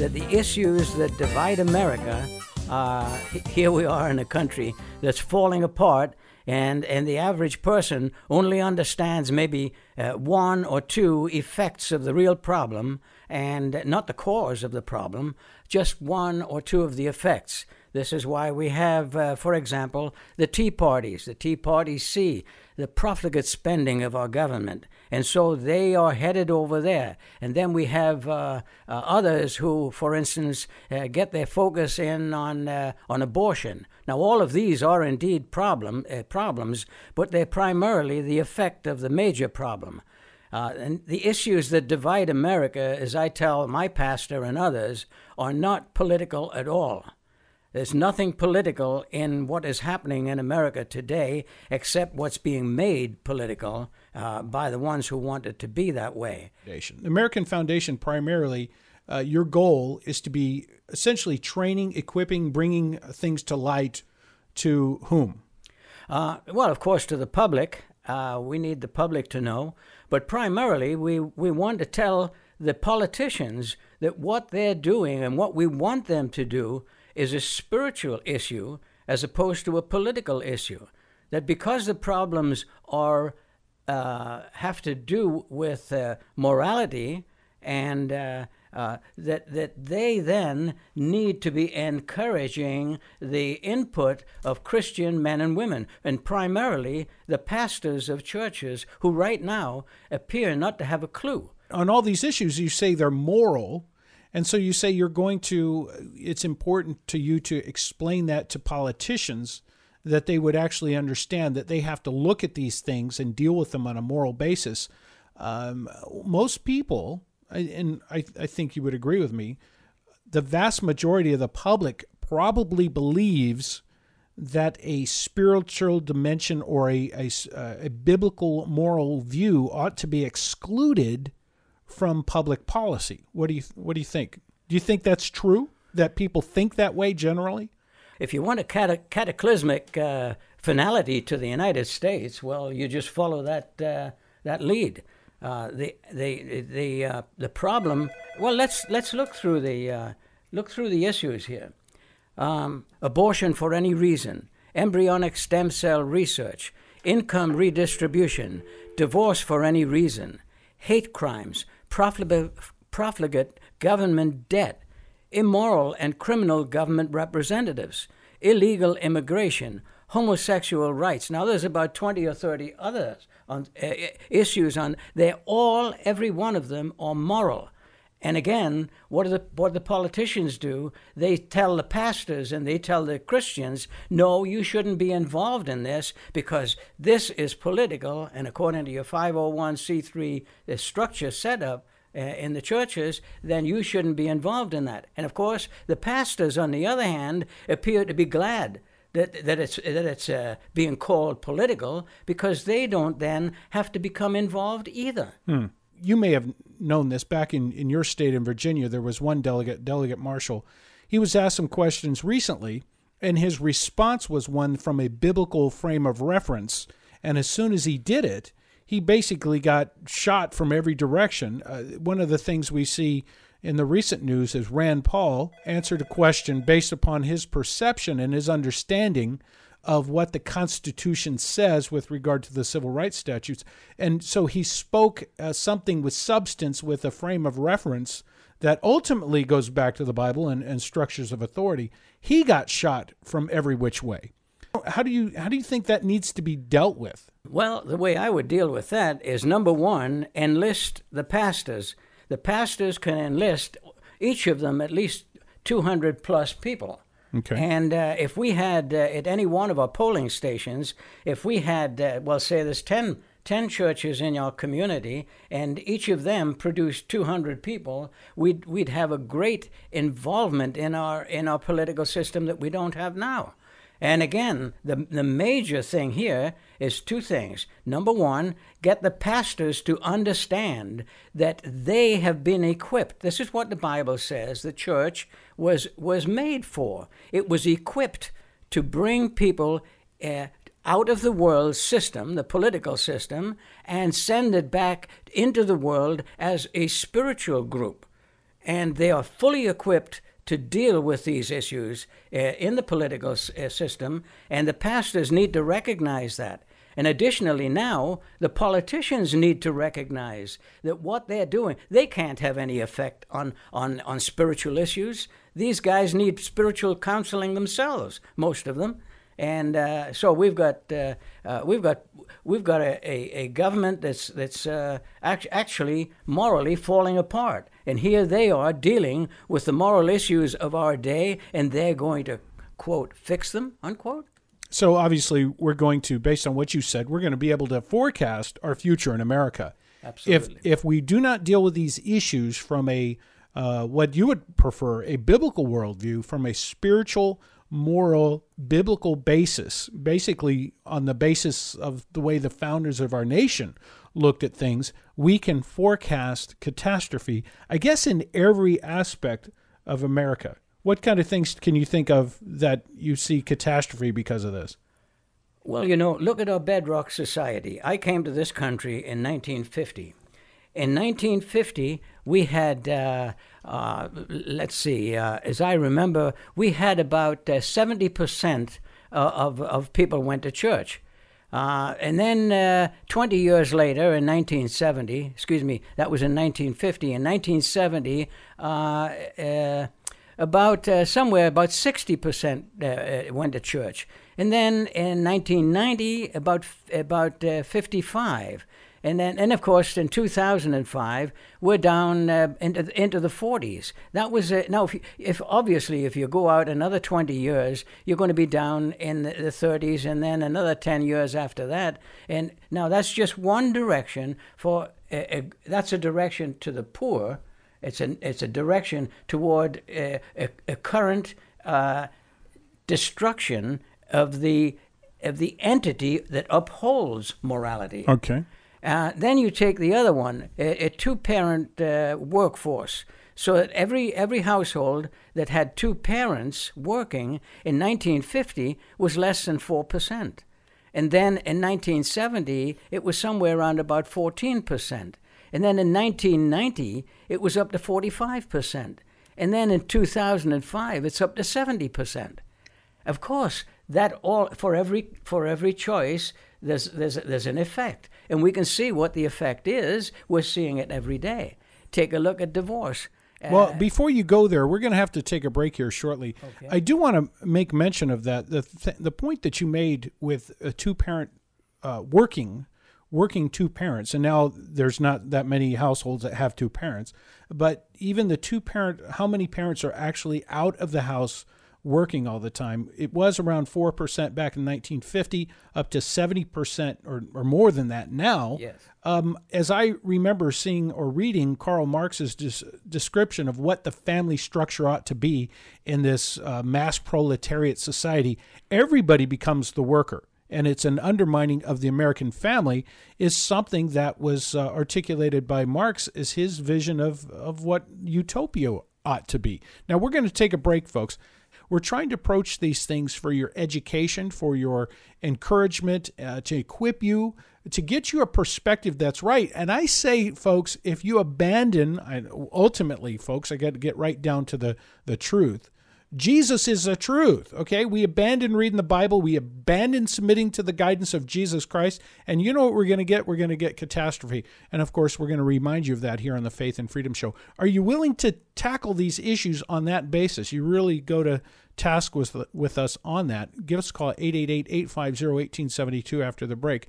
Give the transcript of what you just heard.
that the issues that divide America, here we are in a country that's falling apart, and the average person only understands maybe one or two effects of the real problem, and not the cause of the problem, just one or two of the effects. This is why we have, for example, the Tea Parties. The Tea Parties see the profligate spending of our government, and so they are headed over there. And then we have others who, for instance, get their focus in on abortion. Now, all of these are indeed problems, but they're primarily the effect of the major problem. And the issues that divide America, as I tell my pastor and others, are not political at all. There's nothing political in what is happening in America today except what's being made political by the ones who want it to be that way. The American Foundation, primarily, your goal is to be essentially training, equipping, bringing things to light to whom? Well, of course, to the public. We need the public to know. But primarily, we want to tell the politicians that what they're doing and what we want them to do is a spiritual issue as opposed to a political issue. That because the problems are have to do with morality, and that they then need to be encouraging the input of Christian men and women, and primarily the pastors of churches who right now appear not to have a clue. On all these issues, you say they're moral. And so you say it's important to you to explain that to politicians, that they would actually understand that they have to look at these things and deal with them on a moral basis. Most people, and I think you would agree with me, the vast majority of the public probably believes that a spiritual dimension or a biblical moral view ought to be excluded from public policy. What do you think? Do you think that's true, that people think that way generally? If you want a cataclysmic finality to the United States, well, you just follow that lead. The problem. Well, let's look through the issues here. Abortion for any reason, embryonic stem cell research, income redistribution, divorce for any reason, hate crimes, profligate government debt, immoral and criminal government representatives, illegal immigration, homosexual rights. Now, there's about 20 or 30 others on issues on. They're all, every one of them, are moral. And again, what do the politicians do? They tell the pastors and they tell the Christians, no, you shouldn't be involved in this because this is political, and according to your 501c3 structure set up in the churches, then you shouldn't be involved in that. And of course, the pastors, on the other hand, appear to be glad that it's being called political, because they don't then have to become involved either. You may have known this. Back in your state in Virginia, there was one Delegate Marshall. He was asked some questions recently, and his response was one from a biblical frame of reference. And as soon as he did it, he basically got shot from every direction. One of the things we see in the recent news is Rand Paul answered a question based upon his perception and his understanding of what the Constitution says with regard to the civil rights statutes. And so he spoke something with substance, with a frame of reference that ultimately goes back to the Bible and structures of authority. He got shot from every which way. How do you think that needs to be dealt with? Well, the way I would deal with that is, number one, enlist the pastors. The pastors can enlist, each of them, at least 200 plus people. Okay. And if we had, at any one of our polling stations, if we had, say there's 10 churches in our community, and each of them produced 200 people, we'd have a great involvement in our political system that we don't have now. And again, the major thing here is two things. Number one, get the pastors to understand that they have been equipped. This is what the Bible says the church was made for. It was equipped to bring people out of the world system, the political system, and send it back into the world as a spiritual group. and they are fully equipped to deal with these issues in the political system, and the pastors need to recognize that. And additionally, now, the politicians need to recognize that what they're doing, they can't have any effect on spiritual issues. These guys need spiritual counseling themselves, most of them. And so we've got a government that's actually morally falling apart. And here they are dealing with the moral issues of our day, and they're going to, quote, fix them, unquote. So obviously we're going to, based on what you said, we're going to be able to forecast our future in America. Absolutely. If we do not deal with these issues from a, what you would prefer, a biblical worldview, from a spiritual, moral, biblical basis, basically on the basis of the way the founders of our nation looked at things, we can forecast catastrophe, I guess, in every aspect of America. What kind of things can you think of that you see catastrophe because of this? Well, you know, look at our bedrock society. I came to this country in 1950. In 1950, we had, let's see, as I remember, we had about 70% of people went to church. And then 20 years later, in 1970, excuse me, that was in 1950. In 1970, somewhere about 60% went to church. And then in 1990, about 55. And of course, in 2005, we're down into the 40s. That was now. If you go out another 20 years, you're going to be down in the 30s, and then another 10 years after that. And now that's just one direction for. That's a direction to the poor. It's a direction toward a current destruction of the entity that upholds morality. Okay. Then you take the other one, a two-parent workforce. So that every household that had two parents working in 1950 was less than 4%. And then in 1970, it was somewhere around about 14%. And then in 1990, it was up to 45%. And then in 2005, it's up to 70%. Of course, that all for every choice, there's an effect. And we can see what the effect is. We're seeing it every day. Take a look at divorce. Well, before you go there, we're going to have to take a break here shortly. Okay. I do want to make mention of that. The point that you made with a two-parent working two parents, and now there's not that many households that have two parents, but even the two-parent, how many parents are actually out of the house working all the time? It was around 4% back in 1950, up to 70% or more than that now. Yes. As I remember seeing or reading Karl Marx's description of what the family structure ought to be in this mass proletariat society, everybody becomes the worker. And it's an undermining of the American family is something that was articulated by Marx as his vision of what utopia ought to be. Now, we're going to take a break, folks. We're trying to approach these things for your education, for your encouragement, to equip you, to get you a perspective that's right. And I say, folks, if you abandon, ultimately, folks, I got to get right down to the truth. Jesus is the truth, okay? We abandon reading the Bible. We abandon submitting to the guidance of Jesus Christ. And you know what we're going to get? We're going to get catastrophe. And, of course, we're going to remind you of that here on the Faith and Freedom Show. Are you willing to tackle these issues on that basis? You really go to task with us on that. Give us a call at 888-850-1872 after the break.